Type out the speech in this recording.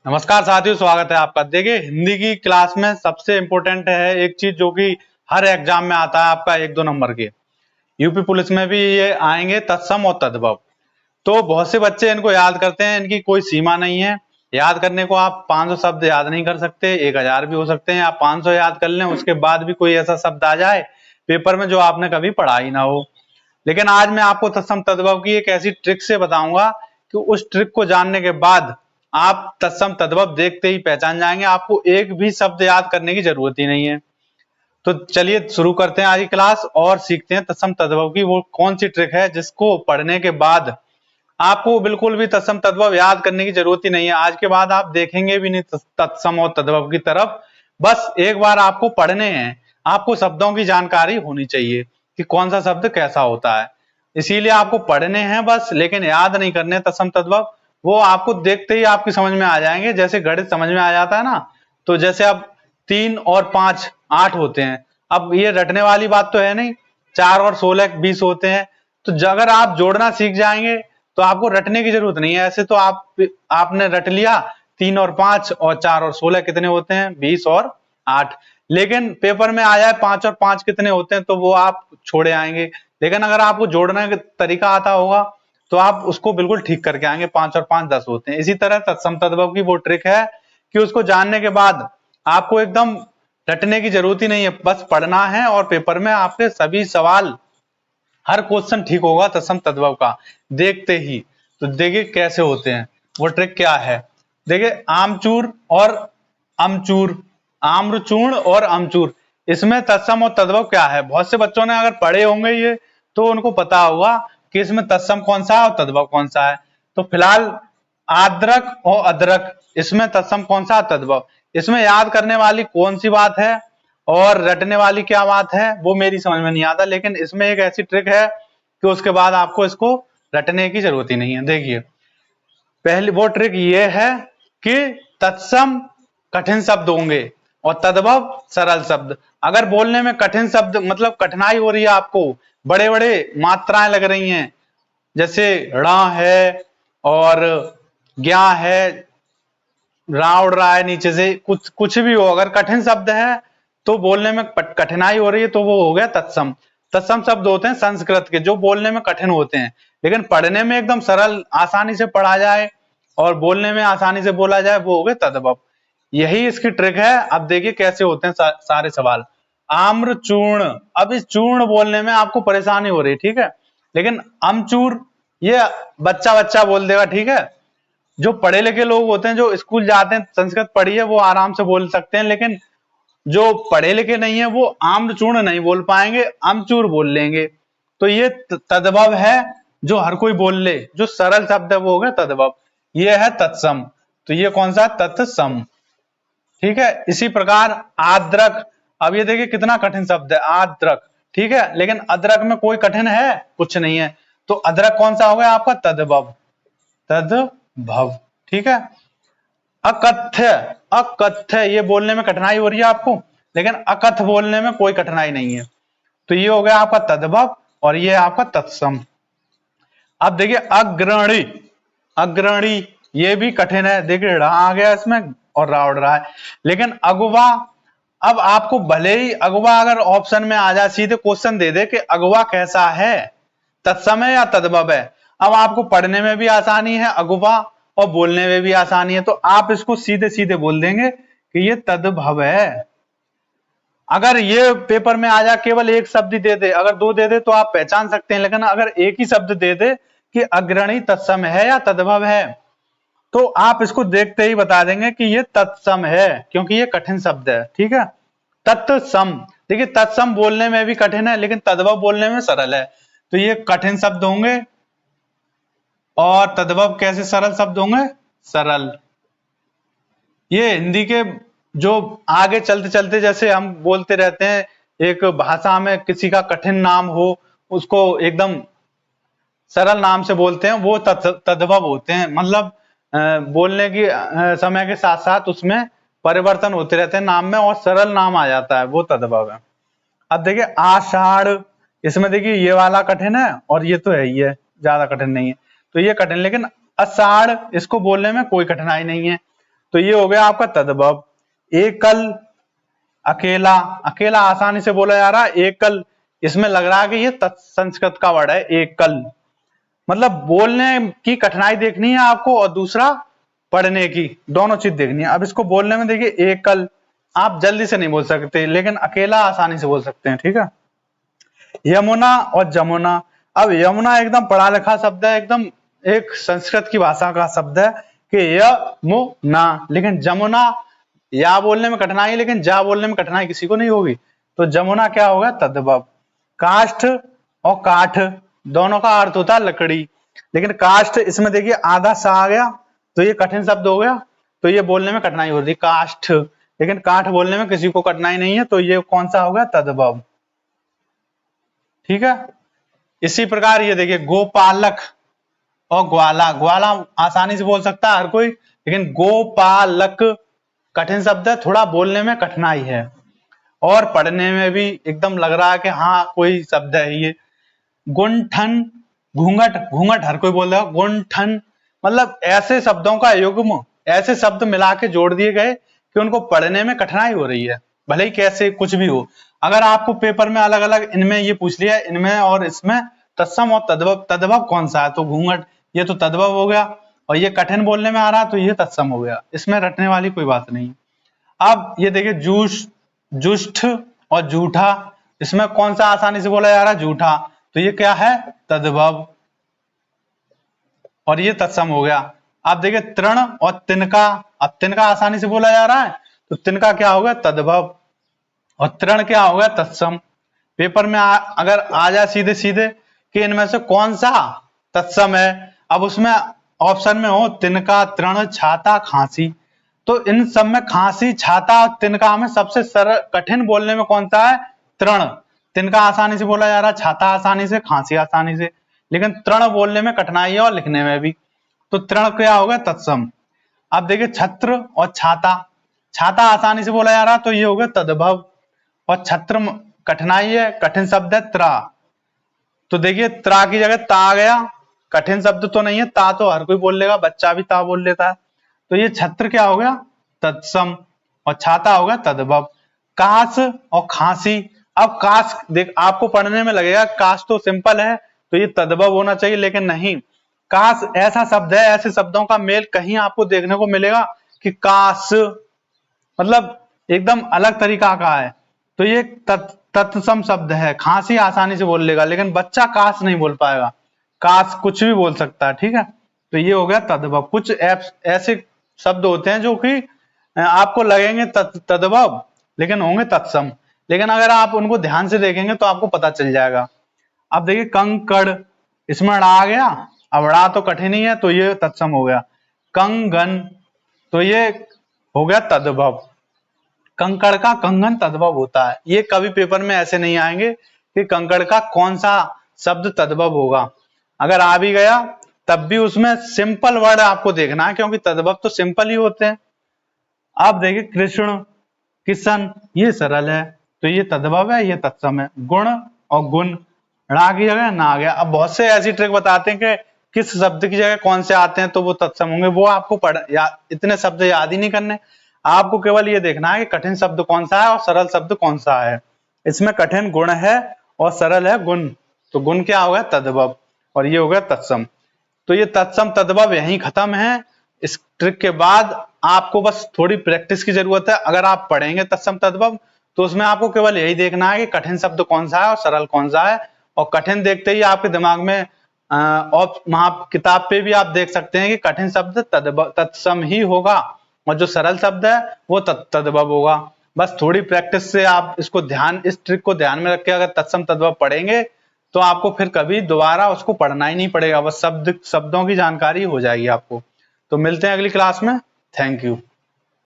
नमस्कार साथियों, स्वागत है आपका। देखिए, हिंदी की क्लास में सबसे इम्पोर्टेंट है एक चीज जो कि हर एग्जाम में आता है आपका 1-2 नंबर के। यूपी पुलिस में भी ये आएंगे, तत्सम और तद्भव। तो बहुत से बच्चे इनको याद करते हैं, इनकी कोई सीमा नहीं है। याद करने को आप 500 शब्द याद नहीं कर सकते, 1000 भी हो सकते हैं। आप 500 याद कर लें, उसके बाद भी कोई ऐसा शब्द आ जाए पेपर में जो आपने कभी पढ़ा ही ना हो। लेकिन आज मैं आपको तत्सम तद्भव की एक ऐसी ट्रिक से बताऊंगा कि उस ट्रिक को जानने के बाद आप तत्सम तद्भव देखते ही पहचान जाएंगे। आपको एक भी शब्द याद करने की जरूरत ही नहीं है। तो चलिए शुरू करते हैं आज की क्लास और सीखते हैं तत्सम तद्भव की वो कौन सी ट्रिक है जिसको पढ़ने के बाद आपको बिल्कुल भी तत्सम तद्भव याद करने की जरूरत ही नहीं है। आज के बाद आप देखेंगे भी नहीं तत्सम और तद्भव की तरफ। बस एक बार आपको पढ़ने हैं, आपको शब्दों की जानकारी होनी चाहिए कि कौन सा शब्द कैसा होता है। इसीलिए आपको पढ़ने हैं बस, लेकिन याद नहीं करने तत्सम तद्भव। वो आपको देखते ही आपकी समझ में आ जाएंगे, जैसे गणित समझ में आ जाता है ना। तो जैसे अब 3 और 5 8 होते हैं। अब ये रटने वाली बात तो है नहीं। 4 और 16 20 होते हैं। तो अगर आप जोड़ना सीख जाएंगे तो आपको रटने की जरूरत नहीं है। ऐसे तो आपने रट लिया 3 और 5 और 4 और 16 कितने होते हैं, 20 और 8। लेकिन पेपर में आ जाए 5 और 5 कितने होते हैं तो वो आप छोड़े आएंगे। लेकिन अगर आपको जोड़ने का तरीका आता होगा तो आप उसको बिल्कुल ठीक करके आएंगे। 5 और 5 10 होते हैं। इसी तरह तत्सम तद्भव की वो ट्रिक है कि उसको जानने के बाद आपको एकदम रटने की जरूरत ही नहीं है, बस पढ़ना है और पेपर में आपके सभी सवाल, हर क्वेश्चन ठीक होगा तत्सम तद्भव का देखते ही। तो देखिए कैसे होते हैं, वो ट्रिक क्या है। देखिए, आमचूर और अमचूर, आम्रचूर्ण और अमचूर, इसमें तत्सम और तद्भव क्या है। बहुत से बच्चों ने अगर पढ़े होंगे ये तो उनको पता होगा कि इसमें तत्सम कौन सा है और तद्भव कौन सा है। तो फिलहाल आद्रक और अदरक, इसमें तत्सम कौन सा तद्भव। इसमें याद करने वाली कौन सी बात है और रटने वाली क्या बात है वो मेरी समझ में नहीं आता। लेकिन इसमें एक ऐसी ट्रिक है कि उसके बाद आपको इसको रटने की जरूरत ही नहीं है। देखिए, पहली वो ट्रिक ये है कि तत्सम कठिन शब्द होंगे और तद्भव सरल शब्द। अगर बोलने में कठिन शब्द मतलब कठिनाई हो रही है, आपको बड़े बड़े मात्राएं लग रही हैं, जैसे ण है और ज्ञा है, रा उड़ रहा है नीचे से, कुछ कुछ भी हो, अगर कठिन शब्द है तो बोलने में कठिनाई हो रही है तो वो हो गया तत्सम। तत्सम शब्द होते हैं संस्कृत के जो बोलने में कठिन होते हैं, लेकिन पढ़ने में एकदम सरल आसानी से पढ़ा जाए और बोलने में आसानी से बोला जाए, वो हो गए तद्भव। यही इसकी ट्रिक है। अब देखिए कैसे होते हैं सारे सवाल। आम्र चूर्ण, अब इस चूर्ण बोलने में आपको परेशानी हो रही है, ठीक है। लेकिन अमचूर ये बच्चा बच्चा बोल देगा, ठीक है। जो पढ़े लिखे लोग होते हैं, जो स्कूल जाते हैं, संस्कृत पढ़ी है, वो आराम से बोल सकते हैं। लेकिन जो पढ़े लिखे नहीं है वो आम्रचूर्ण नहीं बोल पाएंगे, अमचूर बोल लेंगे। तो ये तद्भव है जो हर कोई बोल ले, जो सरल शब्द है वो हो गया तद्भव। ये है तत्सम। तो ये कौन सा, तत्सम, ठीक है। इसी प्रकार आद्रक, अब ये देखिए कितना कठिन शब्द है आद्रक, ठीक है। लेकिन अदरक में कोई कठिन है, कुछ नहीं है। तो अदरक कौन सा हो गया आपका, तद्भव, तद्भव, ठीक है। अकथ्य, अकथ्य ये बोलने में कठिनाई हो रही है आपको, लेकिन अकथ बोलने में कोई कठिनाई नहीं है। तो ये हो गया आपका तद्भव और ये आपका तत्सम। अब देखिए अग्रणी, अग्रणी ये भी कठिन है। देखिए रा आ गया इसमें और रा उड़ रहा है। लेकिन अगवा, अब आपको भले ही अगवा अगर ऑप्शन में आ जाए, सीधे क्वेश्चन दे दे कि अगवा कैसा है, तत्सम है या तद्भव है, अब आपको पढ़ने में भी आसानी है अगवा और बोलने में भी आसानी है। तो आप इसको सीधे सीधे बोल देंगे कि ये तद्भव है। अगर ये पेपर में आ जाए केवल एक शब्द दे दे, अगर दो दे दे तो आप पहचान सकते हैं। लेकिन अगर एक ही शब्द दे दे कि अग्रणी तत्सम है या तद्भव है, तो आप इसको देखते ही बता देंगे कि ये तत्सम है, क्योंकि ये कठिन शब्द है, ठीक है। तत्सम, देखिए तत्सम बोलने में भी कठिन है लेकिन तद्भव बोलने में सरल है। तो ये कठिन शब्द होंगे और तद्भव कैसे सरल शब्द होंगे, सरल। ये हिंदी के जो आगे चलते चलते जैसे हम बोलते रहते हैं, एक भाषा में किसी का कठिन नाम हो उसको एकदम सरल नाम से बोलते हैं, वो तद्भव होते हैं। मतलब बोलने की समय के साथ साथ उसमें परिवर्तन होते रहते हैं नाम में और सरल नाम आ जाता है, वो तद्भव है। अब देखिए आषाढ़, इसमें देखिए ये वाला कठिन है और ये तो है ही है, ज्यादा कठिन नहीं है। तो ये कठिन, लेकिन अषाढ़ इसको बोलने में कोई कठिनाई नहीं है। तो ये हो गया आपका तद्भव। एकल, अकेला, अकेला आसानी से बोला जा रहा है। एकल, इसमें लग रहा है कि ये संस्कृत का वर्ड है एकल, मतलब बोलने की कठिनाई देखनी है आपको और दूसरा पढ़ने की, दोनों चीज देखनी है। अब इसको बोलने में देखिए, एकल आप जल्दी से नहीं बोल सकते, लेकिन अकेला आसानी से बोल सकते हैं, ठीक है। यमुना और जमुना, अब यमुना एकदम पढ़ा लिखा शब्द है, एकदम एक संस्कृत की भाषा का शब्द है कि यमुना, लेकिन जमुना या बोलने में कठिनाई, लेकिन जा बोलने में कठिनाई किसी को नहीं होगी। तो जमुना क्या होगा, तद्भव। काष्ठ और काठ दोनों का अर्थ होता है लकड़ी, लेकिन काष्ठ इसमें देखिए आधा सा आ गया तो ये कठिन शब्द हो गया, तो ये बोलने में कठिनाई हो रही काष्ठ, लेकिन काठ बोलने में किसी को कठिनाई नहीं है, तो ये कौन सा हो गया, तद्भव, ठीक है। इसी प्रकार ये देखिए गोपालक और ग्वाला, ग्वाला आसानी से बोल सकता है हर कोई, लेकिन गोपालक कठिन शब्द है, थोड़ा बोलने में कठिनाई है और पढ़ने में भी एकदम लग रहा है कि हाँ कोई शब्द है ये। गुंठन, घूंघट, घूंघट हर कोई बोल रहा है, गुंठन मतलब ऐसे शब्दों का युग्म, ऐसे शब्द मिला के जोड़ दिए गए कि उनको पढ़ने में कठिनाई हो रही है, भले ही कैसे कुछ भी हो। अगर आपको पेपर में अलग अलग इनमें ये पूछ लिया इनमें और इसमें तत्सम और तद्भव, तद्भव कौन सा है, तो घूंघट ये तो तद्भव हो गया, और ये कठिन बोलने में आ रहा है तो ये तत्सम हो गया, इसमें रटने वाली कोई बात नहीं। अब ये देखिए जूश, जुष्ठ और जूठा, इसमें कौन सा आसानी से बोला जा रहा है, जूठा, तो ये क्या है, तद्भव, और ये तत्सम हो गया। आप देखिए तृण और तिनका, अब तिनका आसानी से बोला जा रहा है तो तिनका क्या होगा, तद्भव, और तृण क्या होगा, तत्सम। पेपर में अगर आ जाए सीधे सीधे कि इनमें से कौन सा तत्सम है, अब उसमें ऑप्शन में हो तिनका, तृण, छाता, खांसी, तो इन सब में खांसी, छाता और तिनका में सबसे सरल कठिन बोलने में कौन सा है, तृण। तिनका आसानी से बोला जा रहा है, छाता आसानी से, खांसी आसानी से, लेकिन तृण बोलने में कठिनाई है और लिखने में भी, तो तृण क्या होगा, तत्सम। अब देखिए छत्र और छाता, छाता आसानी से बोला जा रहा है तो ये होगा तद्भव, और छत्र कठिनाई है, कठिन शब्द है त्रा, तो देखिए त्रा की जगह ता आ गया, कठिन शब्द तो नहीं है, ता तो हर कोई बोल लेगा, बच्चा भी ता बोल लेता है, तो ये छत्र क्या हो गया, तत्सम, और छाता होगा तद्भव। काश और खांसी, अब काश देख आपको पढ़ने में लगेगा काश तो सिंपल है तो ये तद्भव होना चाहिए, लेकिन नहीं, काश ऐसा शब्द है, ऐसे शब्दों का मेल कहीं आपको देखने को मिलेगा कि काश मतलब एकदम अलग तरीका का है, तो ये तत्सम शब्द है। खांसी आसानी से बोल लेगा, लेकिन बच्चा काश नहीं बोल पाएगा, काश कुछ भी बोल सकता है, ठीक है, तो ये हो गया तद्भव। कुछ ऐसे शब्द होते हैं जो कि आपको लगेंगे तद्भव लेकिन होंगे तत्सम, लेकिन अगर आप उनको ध्यान से देखेंगे तो आपको पता चल जाएगा। अब देखिए कंकड़, इसमें ड़ा आ गया, अब ड़ा तो कठिन ही है तो ये तत्सम हो गया। कंगन, तो ये हो गया तद्भव, कंकड़ का कंगन तद्भव होता है। ये कभी पेपर में ऐसे नहीं आएंगे कि कंकड़ का कौन सा शब्द तद्भव होगा, अगर आ भी गया तब भी उसमें सिंपल वर्ड आपको देखना है, क्योंकि तद्भव तो सिंपल ही होते हैं। अब देखिए कृष्ण, किशन, ये सरल है तो ये तद्भव है, ये तत्सम है। गुण और गुण, ड़ा की जगह ना आ गया। अब बहुत से ऐसी ट्रिक बताते हैं कि किस शब्द की जगह कौन से आते हैं तो वो तत्सम होंगे, वो आपको इतने शब्द याद ही नहीं करने, आपको केवल ये देखना है कि कठिन शब्द कौन सा है और सरल शब्द कौन सा है। इसमें कठिन गुण है और सरल है गुण, तो गुण क्या होगा, तद्भव, और ये हो गया तत्सम। तो ये तत्सम तद्भव यहीं खत्म है। इस ट्रिक के बाद आपको बस थोड़ी प्रैक्टिस की जरूरत है। अगर आप पढ़ेंगे तत्सम तद्भव तो उसमें आपको केवल यही देखना है कि कठिन शब्द कौन सा है और सरल कौन सा है, और कठिन देखते ही आपके दिमाग में और वहां किताब पे भी आप देख सकते हैं कि कठिन शब्द तत्सम ही होगा और जो सरल शब्द है वो तद्भव होगा। बस थोड़ी प्रैक्टिस से आप इसको इस ट्रिक को ध्यान में रख के अगर तत्सम तद्भव पढ़ेंगे तो आपको फिर कभी दोबारा उसको पढ़ना ही नहीं पड़ेगा, बस शब्दों की जानकारी हो जाएगी आपको। तो मिलते हैं अगली क्लास में, थैंक यू।